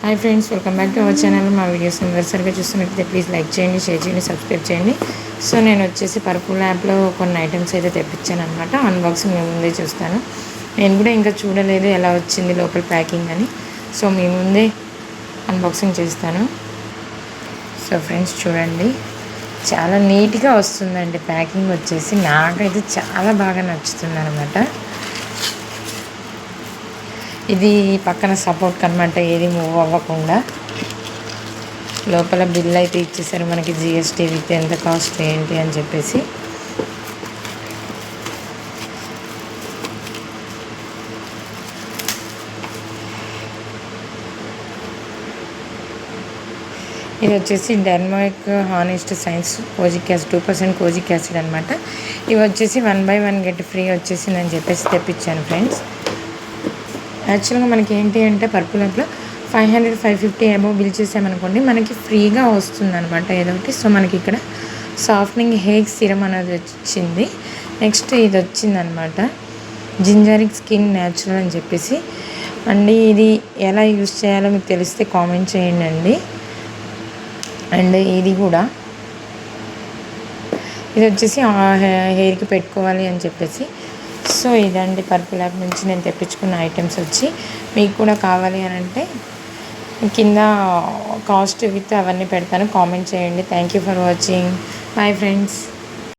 Hi friends, welcome back to our channel. మా videos మొదటిసారిగా చూస్తున్నట్లయితే ప్లీజ్ లైక్ చేయండి, షేర్ చేయండి, సబ్స్క్రైబ్ చేయండి. సో నేను వచ్చేసి పర్పుల్ యాప్లో కొన్ని ఐటమ్స్ అయితే తెప్పించాను అనమాట. అన్బాక్సింగ్ మేము ముందే చూస్తాను. నేను కూడా ఇంకా చూడలేదు ఎలా వచ్చింది లోపల ప్యాకింగ్ అని. సో మీ ముందే అన్బాక్సింగ్ చేస్తాను. సో ఫ్రెండ్స్ చూడండి, చాలా నీట్గా వస్తుందండి ప్యాకింగ్ వచ్చేసి. నాకైతే చాలా బాగా నచ్చుతుంది అనమాట. ఇది పక్కన సపోర్ట్ అనమాట, ఏది మూవ్ అవ్వకుండా. లోపల బిల్ అయితే ఇచ్చేసారు మనకి, జిఎస్టీ విత్ ఎంత కాస్ట్ ఏంటి అని చెప్పేసి. ఇది వచ్చేసి డెర్మాయిక్ honest science kojic acid 2% kojic acid అనమాట. ఇవి వచ్చేసి 1 బై 1 గెట్ ఫ్రీ వచ్చేసిందని చెప్పేసి తెప్పించాను ఫ్రెండ్స్. యాక్చువల్గా మనకి ఏంటి అంటే పర్పుల్ యాప్లో 500 550 అబోవ్ బిల్ చేసామనుకోండి మనకి ఫ్రీగా వస్తుంది అనమాట ఏదో ఒకటి. సో మనకి ఇక్కడ సాఫ్ట్నింగ్ హెయిర్ సిరమ్ అనేది వచ్చింది. నెక్స్ట్ ఇది వచ్చిందనమాట జింజరిక్ స్కిన్ న్యాచురల్ అని చెప్పేసి అండి. ఇది ఎలా యూస్ చేయాలో మీకు తెలిస్తే కామెంట్ చేయండి అండి. అండ్ ఇది కూడా, ఇది వచ్చేసి హెయిర్కి పెట్టుకోవాలి అని చెప్పేసి. సో ఇదండి పర్పుల్ యాప్ నుంచి నేను తెప్పించుకున్న ఐటమ్స్ వచ్చి. మీకు కూడా కావాలి అని అంటే కింద కాస్ట్ విత్ అవన్నీ పెడతాను, కామెంట్ చేయండి. Thank you for watching. Bye friends.